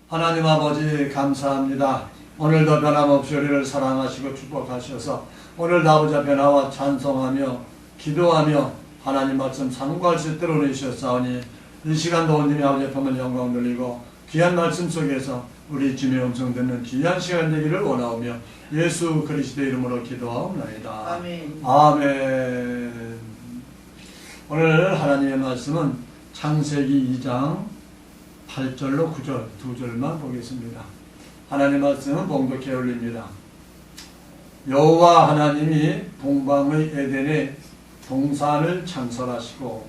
하나님 아버지 감사합니다. 오늘도 변함없이 우리를 사랑하시고 축복하셔서 오늘도 아버지 앞에 나와 찬송하며 기도하며 하나님 말씀 상고할 수 있도록 해주셨사오니 이 시간도 온전히 아버지 앞에 영광 돌리고 귀한 말씀 속에서 우리 주님의 음성 듣는 귀한 시간 되기를 원하오며 예수 그리스도 이름으로 기도하옵나이다. 아멘. 아멘. 오늘 하나님의 말씀은 창세기 2장 8절로 9절 두 절만 보겠습니다. 하나님의 말씀은 봉독해 올립니다. 여호와 하나님이 동방의 에덴에 동산을 창설하시고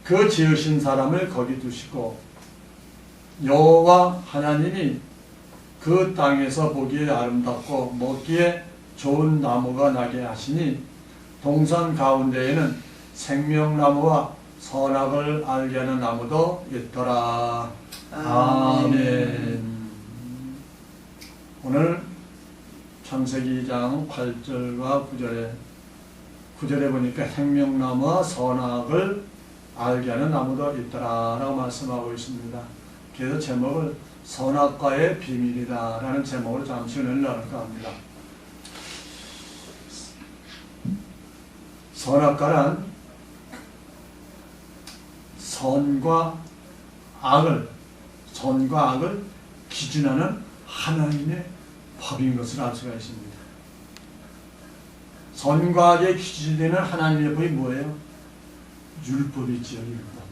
그 지으신 사람을 거기 두시고 여호와 하나님이 그 땅에서 보기에 아름답고 먹기에 좋은 나무가 나게 하시니 동산 가운데에는 생명나무와 선악을 알게 하는 나무도 있더라. 아멘. 오늘 창세기 2장 8절과 9절에 보니까 생명나무와 선악을 알게 하는 나무도 있더라 라고 말씀하고 있습니다. 그래서 제목을 선악과의 비밀이다 라는 제목으로 잠시 은혜를 나눌까 합니다. 선악과란 선과 악을 기준하는 하나님의 법인 것을 알 수가 있습니다. 선과 악의 기준이 되는 하나님의 법이 뭐예요? 율법이지요, 율법.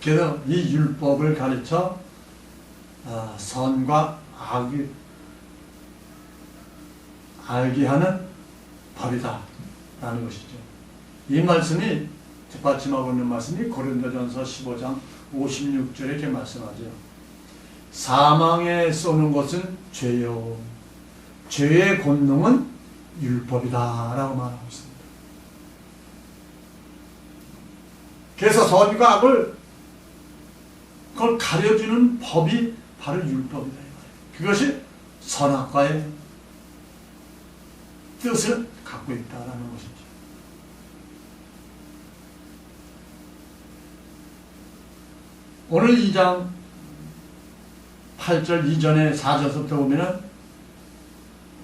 그래서 이 율법을 가르쳐 선과 악을 알게 하는 법이다 라는 것이죠. 이 말씀이 뒷받침하고 있는 말씀이 고린도전서 15장 56절에 이렇게 말씀하죠. 사망에 쏘는 것은 죄요 죄의 권능은 율법이다 라고 말하고 있습니다. 그래서 선과 악을 그걸 가려주는 법이 바로 율법이다. 그것이 선악과의 뜻을 갖고 있다라는 것이죠. 오늘 2장 8절 이전에 4절부터 보면은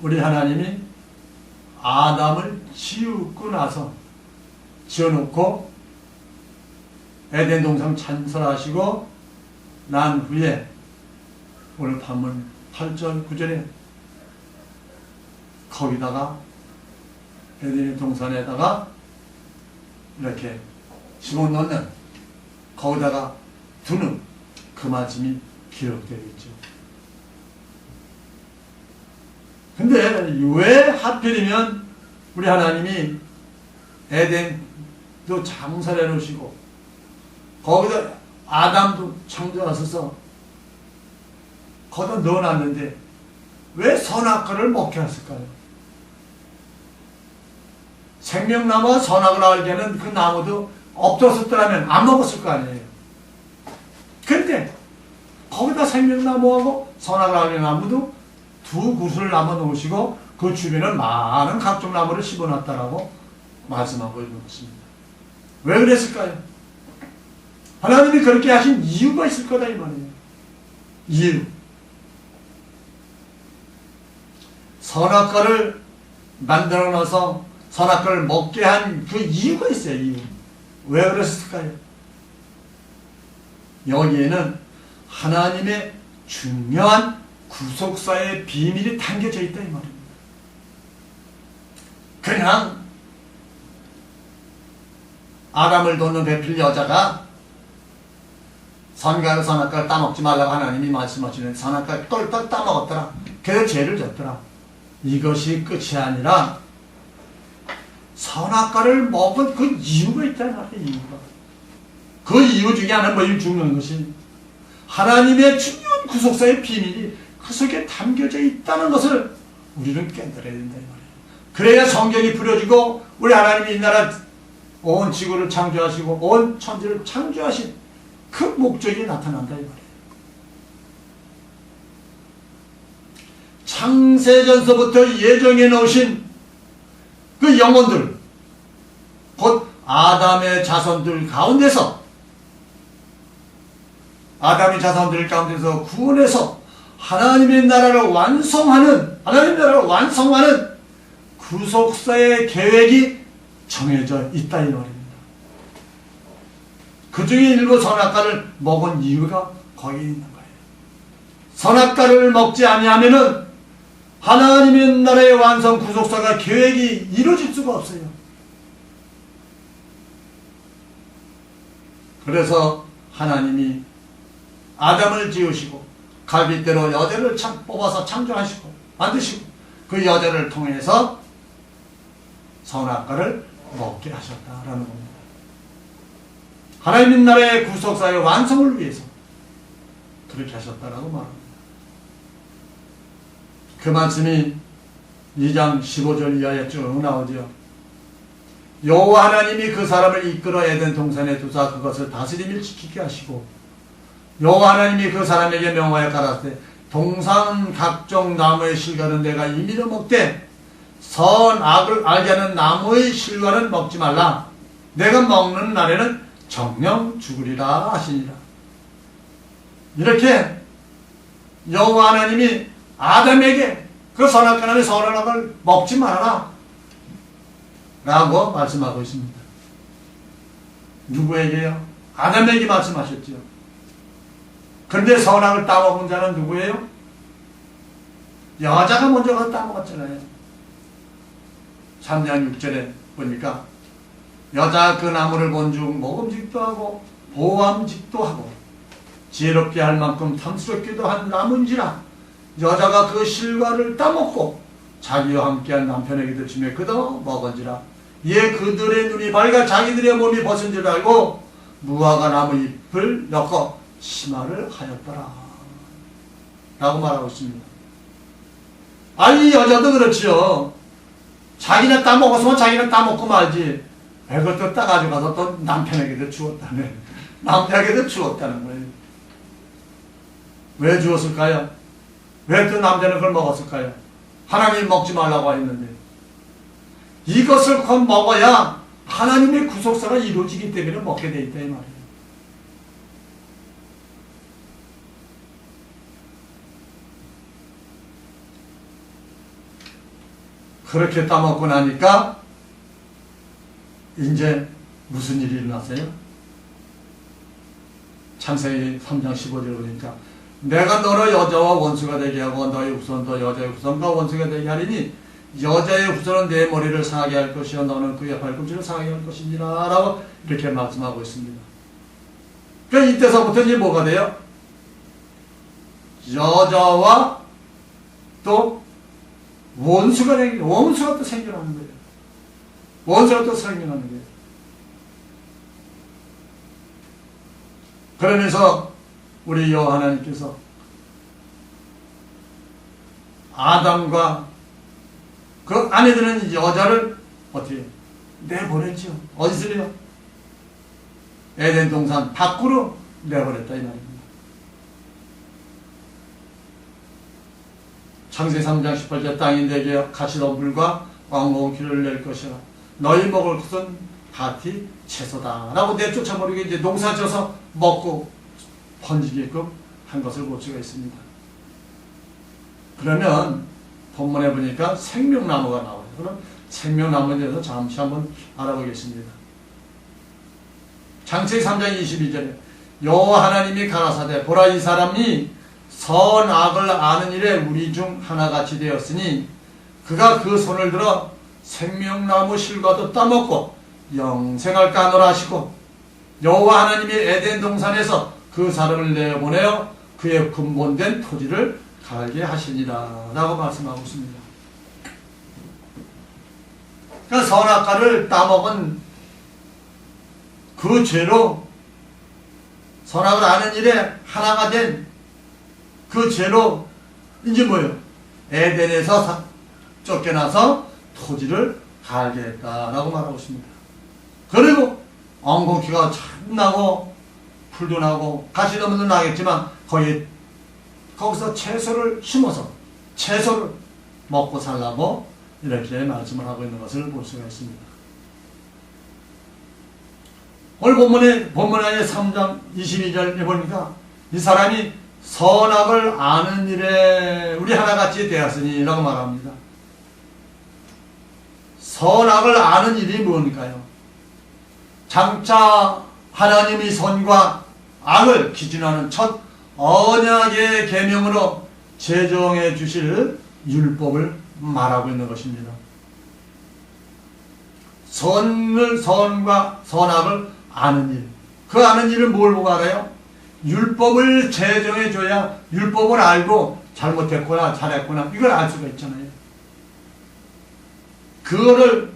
우리 하나님이 아담을 지우고 나서 지어놓고 에덴 동산 창설하시고 난 후에 오늘 본문 8절 9절에 거기다가 에덴 동산에다가 이렇게 심어놓는 거기다가 두는 그 말씀이 기록되어 있죠. 근데 왜 하필이면 우리 하나님이 에덴도 창설해 놓으시고 거기다 아담도 창조하셔서 거기다 넣어놨는데 왜 선악과를 먹게 했을까요? 생명나무와 선악을 알게 하는 그 나무도 없었더라면 안 먹었을 거 아니에요. 근데 거기다 생명나무하고 선악을 알게 하는 나무도 두 구슬을 남아 놓으시고 그 주변에 많은 각종 나무를 심어놨다라고 말씀하고 있는 것입니다. 왜 그랬을까요? 하나님이 그렇게 하신 이유가 있을 거다 이 말이에요. 이유. 선악과를 만들어 놔서 선악과를 먹게 한 그 이유가 있어요. 이유. 왜 그랬을까요? 여기에는 하나님의 중요한 구속사의 비밀이 담겨져 있다 이 말입니다. 그냥 아담을 돕는 배필 여자가 선과 선악과를 따먹지 말라고 하나님이 말씀하시는 선악과를 똘똘 따먹었더라. 그래서 죄를 졌더라. 이것이 끝이 아니라 선악과를 먹은 그 이유가 있다는 말이에요. 이유가. 그 이유 중에 하나는 뭐예요? 죽는 것이 하나님의 중요한 구속사의 비밀이 그 속에 담겨져 있다는 것을 우리는 깨달아야 된다 이 말이에요. 그래야 성경이 부려지고 우리 하나님이 이 나라 온 지구를 창조하시고 온 천지를 창조하신 그 목적이 나타난다 이 말이에요. 창세전서부터 예정해 놓으신 그 영혼들 곧 아담의 자손들 가운데서 아담의 자손들 가운데서 구원해서 하나님의 나라를 완성하는 구속사의 계획이 정해져 있다 이 말입니다. 그 중에 일부 선악과를 먹은 이유가 거기에 있는 거예요. 선악과를 먹지 아니하면은 하나님의 나라의 완성 구속사가 계획이 이루어질 수가 없어요. 그래서 하나님이 아담을 지으시고 갈빗대로 여자를 뽑아서 창조하시고 만드시고 그 여자를 통해서 선악과를 먹게 하셨다라는 겁니다. 하나님 나라의 구속사의 완성을 위해서 그렇게 하셨다라고 말합니다. 그 말씀이 2장 15절 이하에 쭉 나오죠. 여호와 하나님이 그 사람을 이끌어 에덴 동산에 두사 그것을 다스림을 지키게 하시고 여호와 하나님이 그 사람에게 명하여 가라사대 동산 각종 나무의 실과는 내가 임의로 먹되 선악을 알게 하는 나무의 실과는 먹지 말라. 내가 먹는 날에는 정령 죽으리라 하시니라. 이렇게 여호와 하나님이 아담에게 그 선악과 나무의 선악을 먹지 말아라 라고 말씀하고 있습니다. 누구에게요? 아담에게 말씀하셨죠. 그런데 선악을 따먹은 자는 누구예요? 여자가 먼저 가서 따먹었잖아요. 3장 6절에 보니까 여자 그 나무를 본즉 먹음직도 하고 보암직도 하고 지혜롭게 할 만큼 탐스럽기도 한 나무인지라 여자가 그 실과를 따먹고 자기와 함께한 남편에게도 주며 그도 먹은지라 이에 그들의 눈이 밝아 자기들의 몸이 벗은 줄 알고 무화과 나무 잎을 엮어 심화를 하였더라 라고 말하고 있습니다. 아니 여자도 그렇지요. 자기는 따먹었으면 자기는 따먹고 말지 왜 그것도 따가지고 가서 또 남편에게도 주었다네. 남자에게도 주었다는 거예요. 왜 주었을까요? 왜 또 남자는 그걸 먹었을까요? 하나님이 먹지 말라고 했는데 이것을 먹어야 하나님의 구속사가 이루어지기 때문에 먹게 돼 있다 이 말이에요. 그렇게 따먹고 나니까 이제 무슨 일이 일어났어요? 창세기 3장 15절을 보니까 내가 너로 여자와 원수가 되게 하고 너의 후손도 여자의 후손과 원수가 되게 하리니 여자의 후손은 내 머리를 상하게 할 것이요 너는 그의 발꿈치를 상하게 할 것이니라 라고 이렇게 말씀하고 있습니다. 그러니까 이때서부터 이제 뭐가 돼요? 여자와 또 원수가 또 생겨나는 거예요. 원수가 또 생겨나는 거예요. 그러면서 우리 여호와 하나님께서 아담과 그 안에 드는 여자를 어떻게 내보냈죠. 어디서요? 에덴 동산 밖으로 내보냈다 이 말입니다. 창세기 3장 18절 땅이 내게 가시던 물과 왕궁 길을 낼 것이라 너희 먹을 것은 밭이 채소다 라고 내쫓아버리고 이제 농사져서 먹고 번지게끔 한 것을 볼 수가 있습니다. 그러면 본문에 보니까 생명나무가 나와요. 그럼 생명나무에 대해서 잠시 한번 알아보겠습니다. 창세기 3장 22절에 여호와 하나님이 가라사대 보라 이 사람이 선악을 아는 일에 우리 중 하나같이 되었으니 그가 그 손을 들어 생명나무 실과도 따먹고 영생할까 하노라 하시고 여호와 하나님이 에덴 동산에서 그 사람을 내보내어 그의 근본된 토지를 갈게 하시니라 라고 말씀하고 있습니다. 그러니까 선악과를 따먹은 그 죄로 선악을 아는 일에 하나가 된 그 죄로 이제 뭐예요? 에덴에서 쫓겨나서 토지를 갈게 했다라고 말하고 있습니다. 그리고 엉겅퀴가 참 나고 풀도 나고 가시덤도 나겠지만 거기서 채소를 심어서 채소를 먹고 살라고 이렇게 말씀을 하고 있는 것을 볼 수가 있습니다. 오늘 본문에 3장 22절에 보니까 이 사람이 선악을 아는 일에 우리 하나같이 되었으니 라고 말합니다. 선악을 아는 일이 뭔가요? 장차 하나님의 선과 악을 기준하는 첫 언약의 계명으로 제정해 주실 율법을 말하고 있는 것입니다. 선과 선악을 아는 일. 그 아는 일을 뭘 보고 알아요? 율법을 제정해 줘야 율법을 알고 잘못했거나 잘했거나 이걸 알 수가 있잖아요. 그거를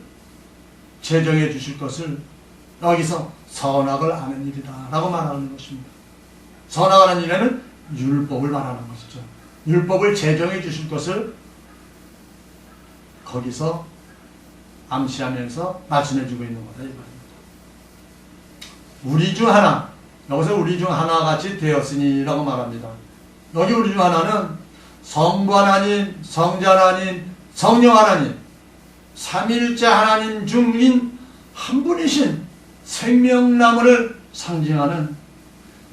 제정해 주실 것을 여기서 선악을 아는 일이다 라고 말하는 것입니다. 선악을 아는 일에는 율법을 말하는 것이죠. 율법을 제정해 주실 것을 거기서 암시하면서 말씀해 주고 있는 거다 이 말입니다. 우리 중 하나, 여기서 우리 중 하나같이 되었으니 라고 말합니다. 여기 우리 중 하나는 성부 하나님, 성자 하나님, 성령 하나님, 삼일째 하나님 중인 한 분이신 생명나무를 상징하는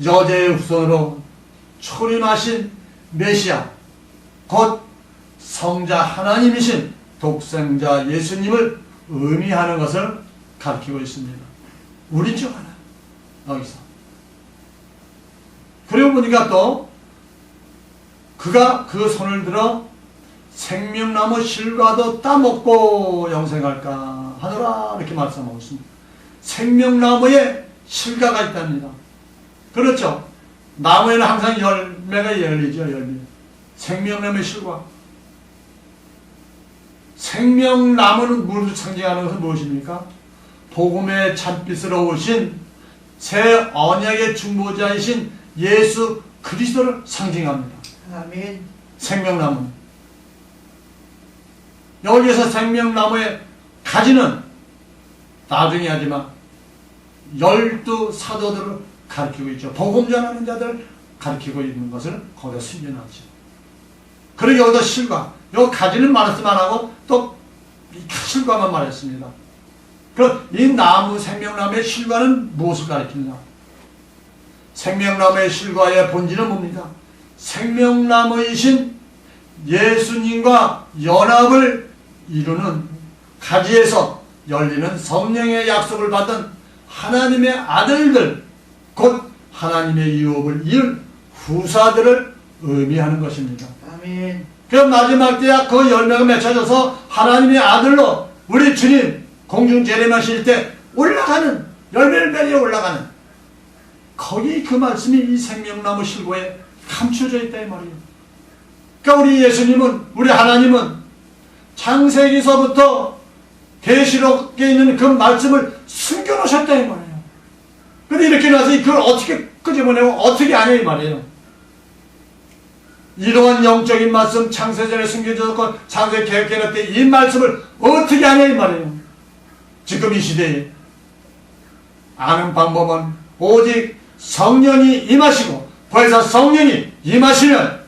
여자의 후손으로 초림하신 메시아, 곧 성자 하나님이신 독생자 예수님을 의미하는 것을 가르치고 있습니다. 우리 중 하나, 여기서. 그리고 보니까 또 그가 그 손을 들어 생명나무 실과도 따먹고 영생할까 하노라 이렇게 말씀하고 있습니다. 생명나무에 실과가 있답니다. 그렇죠. 나무에는 항상 열매가 열리죠. 열매. 생명나무의 실과. 생명나무는 무엇을 상징하는 것은 무엇입니까? 복음의 참빛으로 오신 새 언약의 중보자이신 예수 그리스도를 상징합니다. 아멘. 생명나무. 여기에서 생명나무의 가지는 나중에 하지만 12사도들을 가르치고 있죠. 복음 전하는 자들을 가르치고 있는 것을 거기다 숨겨놨죠. 그리고 여기서 실과, 여기 가지는 말씀만 하고 또 실과만 말했습니다. 그럼 이 나무, 생명나무의 실과는 무엇을 가리키느냐? 생명나무의 실과의 본질은 뭡니까? 생명나무이신 예수님과 연합을 이루는 가지에서 열리는 성령의 약속을 받은 하나님의 아들들, 곧 하나님의 유업을 이은 후사들을 의미하는 것입니다. 아멘. 그럼 마지막 때야 그 열매가 맺혀져서 하나님의 아들로 우리 주님 공중 재림하실 때 올라가는, 열매를 맺어 올라가는, 거기 그 말씀이 이 생명나무 실과에 감춰져 있다 이 말이에요. 그러니까 우리 예수님은, 우리 하나님은 창세기서부터 계시록에 있는 그 말씀을 숨겨놓으셨다 이 말이에요. 근데 이렇게 나서 그걸 어떻게 끄집어내고 어떻게 아냐 이 말이에요. 이러한 영적인 말씀, 창세전에 숨겨졌고 창세기 계획해놓을 때 이 말씀을 어떻게 아냐 이 말이에요. 지금 이 시대에 아는 방법은 오직 성령이 임하시고, 벌써 성령이 임하시면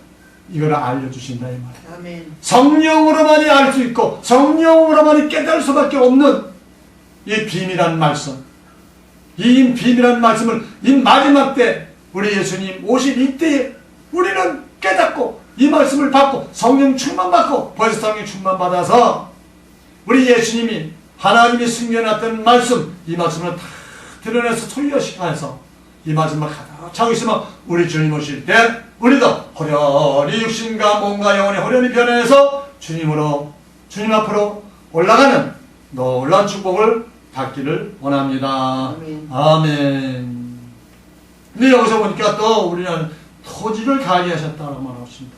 이걸 알려주신다 이 말이에요. 아멘. 성령으로만이 알 수 있고 성령으로만이 깨달을 수밖에 없는 이 비밀한 말씀, 이 비밀한 말씀을 이 마지막 때 우리 예수님 오신 이때에 우리는 깨닫고 이 말씀을 받고 성령 충만받고, 벌써 성령 충만받아서 우리 예수님이 하나님이 숨겨놨던 말씀, 이 말씀을 다 드러내서 소유시켜서 이 말씀을 가득 차고 있으면 우리 주님 오실 때 우리도 호련히 육신과 몸과 영혼이 호련히 변해서 주님 앞으로 올라가는 놀라운 축복을 받기를 원합니다. 아멘. 아멘. 근데 여기서 보니까 또 우리는 토지를 가게 하셨다고 말하고 있습니다.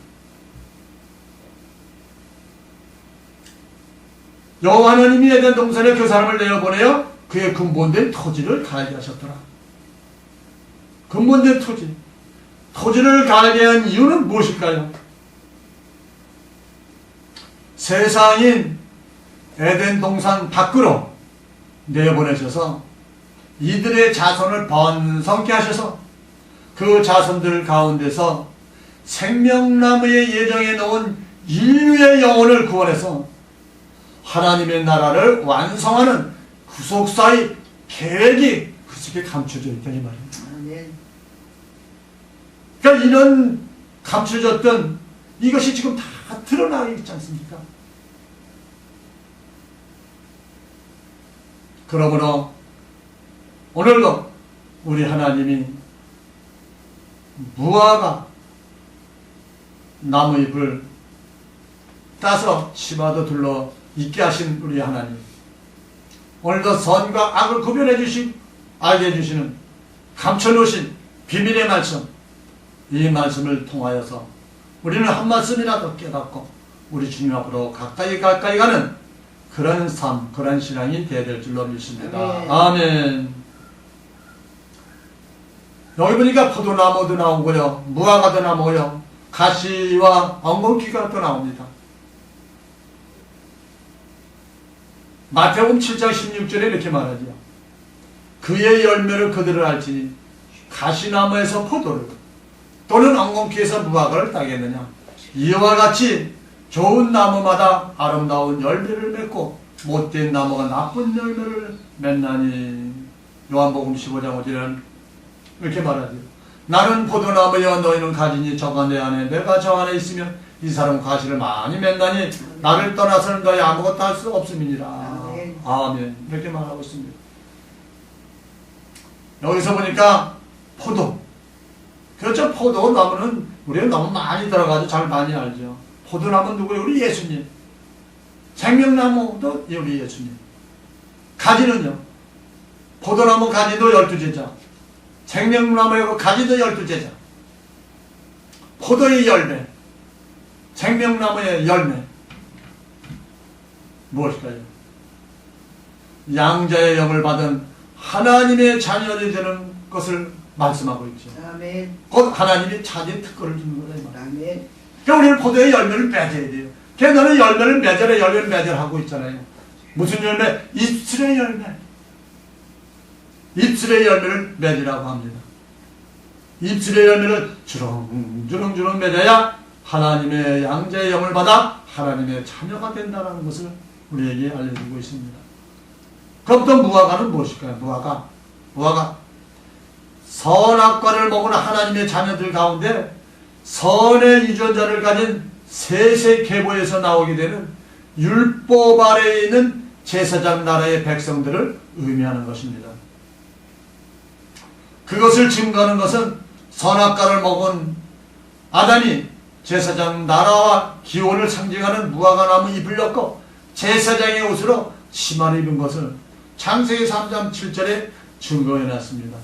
여호와 하나님이 에덴 동산에 그 사람을 내어보내어 그의 근본된 토지를 가게 하셨더라. 근본된 토지. 토지를 가게 한 이유는 무엇일까요? 세상인 에덴 동산 밖으로 내보내셔서 이들의 자손을 번성케 하셔서 그 자손들 가운데서 생명나무의 예정에 놓은 인류의 영혼을 구원해서 하나님의 나라를 완성하는 구속사의 계획이 그 속에 감춰져 있다 이 말입니다. 아멘. 그러니까 이런 감춰졌던 이것이 지금 다 드러나 있지 않습니까? 그러므로 오늘도 우리 하나님이 무화과 나무잎을 따서 치마도 둘러 있게 하신 우리 하나님, 오늘도 선과 악을 구별해 주시고 알게 해주시는 감춰놓으신 비밀의 말씀, 이 말씀을 통하여서 우리는 한 말씀이라도 깨닫고 우리 주님 앞으로 가까이 가는 그런 삶, 그런 신앙이 되어야 될 줄로 믿습니다. 아멘. 여기 보니까 포도나무도 나오고요, 무화과도 나오고요, 가시와 엉겅퀴가 또 나옵니다. 마태복음 7장 16절에 이렇게 말하죠. 그의 열매를 그들을 알지니 가시나무에서 포도를 또는 엉겅퀴에서 무화과를 따겠느냐. 이와 같이 좋은 나무마다 아름다운 열매를 맺고 못된 나무가 나쁜 열매를 맺나니. 요한복음 15장 5절에는 이렇게 말하죠. 나는 포도나무여 너희는 가지니 저가 내 안에 내가 저 안에 있으면 이 사람은 가시를 많이 맺나니 나를 떠나서는 너희 아무것도 할 수 없음이니라. 아멘. 이렇게 말하고 있습니다. 여기서 보니까 포도, 그렇죠. 포도나무는 우리가 너무 많이 들어가지고 잘 많이 알죠. 포도나무는 누구예요? 우리 예수님. 생명나무도 우리 예수님. 가지는요, 포도나무 가지도 12제자, 생명나무의 가지도 12제자. 포도의 열매, 생명나무의 열매 무엇일까요? 양자의 영을 받은 하나님의 자녀이 되는 것을 말씀하고 있죠. 아멘. 곧 하나님이 자기 특권을 주는 거다 이 말. 아멘. 그러니까 우리는 포도의 열매를 맺어야 돼요. 그래서 너는 열매를 맺어라, 열매를 맺어라 하고 있잖아요. 무슨 열매? 입술의 열매. 입술의 열매를 맺으라고 합니다. 입술의 열매를 주렁주렁 맺어야 하나님의 양자의 영을 받아 하나님의 자녀가 된다는 것을 우리에게 알려주고 있습니다. 그럼 또 무화과는 무엇일까요? 무화과. 선악과를 먹은 하나님의 자녀들 가운데 선의 유전자를 가진 셋의 계보에서 나오게 되는 율법 아래에 있는 제사장 나라의 백성들을 의미하는 것입니다. 그것을 증거하는 것은 선악과를 먹은 아담이 제사장 나라와 기원을 상징하는 무화과나무 잎을 엮고 제사장의 옷으로 치마를 입은 것을 창세기 3장 7절에 증거해놨습니다.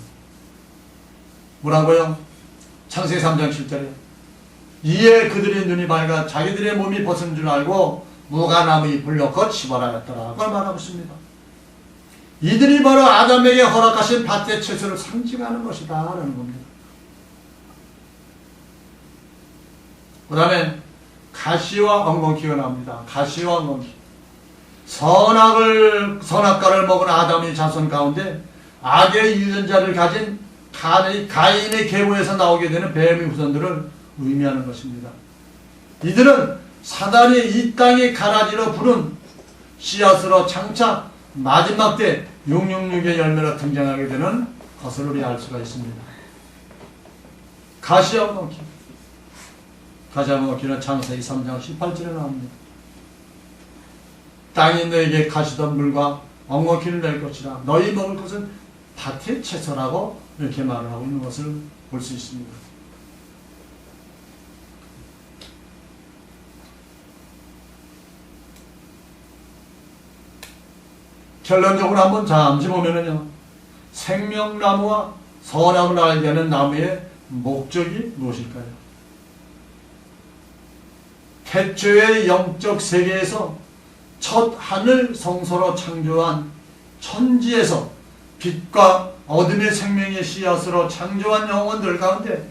뭐라고요? 창세기 3장 7절에 이에 그들의 눈이 밝아 자기들의 몸이 벗은 줄 알고 무화과나무 잎을 엮고 치마를 했더라. 그걸 말하고 있습니다. 이들이 바로 아담에게 허락하신 밭의 채소를 상징하는 것이다 라는 겁니다. 그 다음에 가시와 엉겅퀴가 나옵니다. 가시와 엉겅퀴. 선악과를 먹은 아담의 자손 가운데 악의 유전자를 가진 가인의 계보에서 나오게 되는 뱀의 후손들을 의미하는 것입니다. 이들은 사단이 이 땅의 가라지로 부른 씨앗으로 장차 마지막 때 666의 열매로 등장하게 되는 것을 우리 알 수가 있습니다. 가시와 엉겅퀴. 가시와 엉겅퀴는 창세기 3장 18절에 나옵니다. 땅이 너에게 가시던 물과 엉겅퀴를 낼 것이라 너희 먹을 것은 밭의 채소라고 이렇게 말을 하고 있는 것을 볼 수 있습니다. 결론적으로 한번 잠시 보면은요, 생명나무와 선악을 알게 하는 나무의 목적이 무엇일까요? 태초의 영적 세계에서 첫 하늘 성소로 창조한 천지에서 빛과 어둠의 생명의 씨앗으로 창조한 영혼들 가운데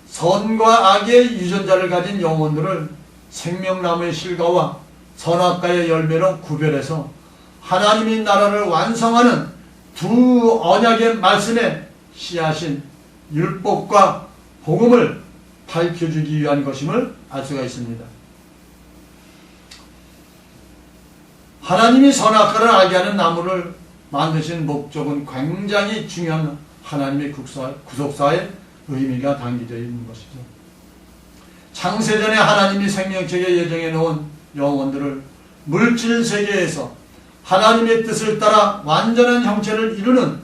선과 악의 유전자를 가진 영혼들을 생명나무의 실과와 선악과의 열매로 구별해서 하나님의 나라를 완성하는 두 언약의 말씀에 씨앗인 율법과 복음을 밝혀주기 위한 것임을 알 수가 있습니다. 하나님이 선악과를 알게 하는 나무를 만드신 목적은 굉장히 중요한 하나님의 구속사의 의미가 담겨져 있는 것이죠. 창세전에 하나님이 생명책에 예정해 놓은 영혼들을 물질 세계에서 하나님의 뜻을 따라 완전한 형체를 이루는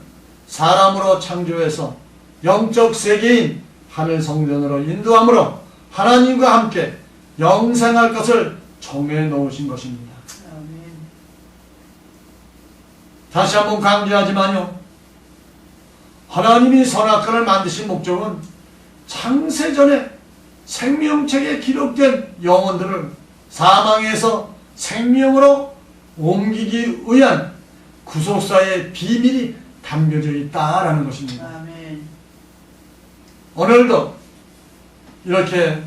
사람으로 창조해서 영적 세계인 하늘 성전으로 인도함으로 하나님과 함께 영생할 것을 정해 놓으신 것입니다. 아멘. 다시 한번 강조하지만요, 하나님이 선악과를 만드신 목적은 창세전에 생명책에 기록된 영혼들을 사망에서 생명으로 옮기기 위한 구속사의 비밀이 담겨져 있다라는 것입니다. 아멘. 오늘도 이렇게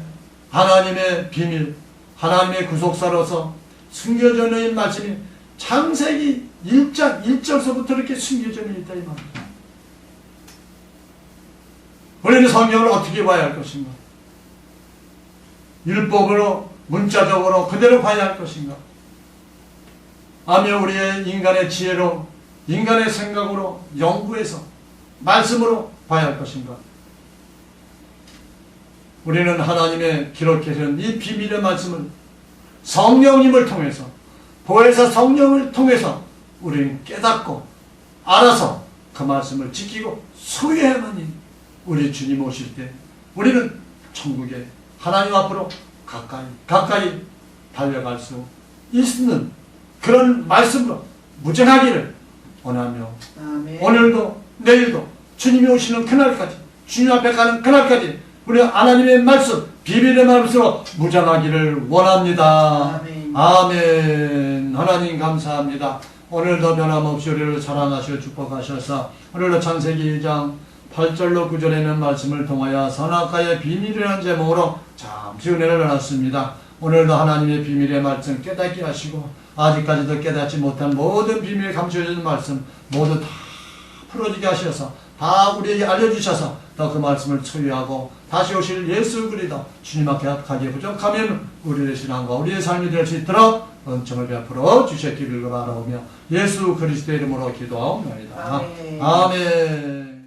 하나님의 비밀, 하나님의 구속사로서 숨겨져 있는 말씀이 창세기 1장 1절서부터 이렇게 숨겨져 있다 이 말입니다. 우리는 성경을 어떻게 봐야 할 것인가? 율법으로 문자적으로 그대로 봐야 할 것인가? 아니면 우리의 인간의 지혜로, 인간의 생각으로 연구해서 말씀으로 봐야 할 것인가? 우리는 하나님의 기록해 주신 이 비밀의 말씀을 성령님을 통해서, 보혜사 성령을 통해서 우리는 깨닫고 알아서 그 말씀을 지키고 소유해야만이 우리 주님 오실 때 우리는 천국에 하나님 앞으로 가까이 달려갈 수 있는 그런 말씀으로 무전하기를 원하며, 아멘. 오늘도 내일도 주님이 오시는 그날까지, 주님 앞에 가는 그날까지 우리 하나님의 말씀, 비밀의 말씀으로 무장하기를 원합니다. 아멘. 아멘. 하나님 감사합니다. 오늘도 변함없이 우리를 사랑하시고 축복하셔서 오늘도 창세기 2장 8절로 9절에는 말씀을 통하여 선악과의 비밀이라는 제목으로 잠시 은혜를 나눴습니다. 오늘도 하나님의 비밀의 말씀 깨닫게 하시고 아직까지도 깨닫지 못한 모든 비밀 감춰진 말씀 모두 다 풀어지게 하셔서 다 우리에게 알려주셔서 더 그 말씀을 소유하고 다시 오실 예수 그리스도 주님 앞에 가기에 부족하면 우리의 신앙과 우리의 삶이 될 수 있도록 은총을 베풀어 주셨기를 바라오며 예수 그리스도의 이름으로 기도하옵나이다. 아멘. 아멘.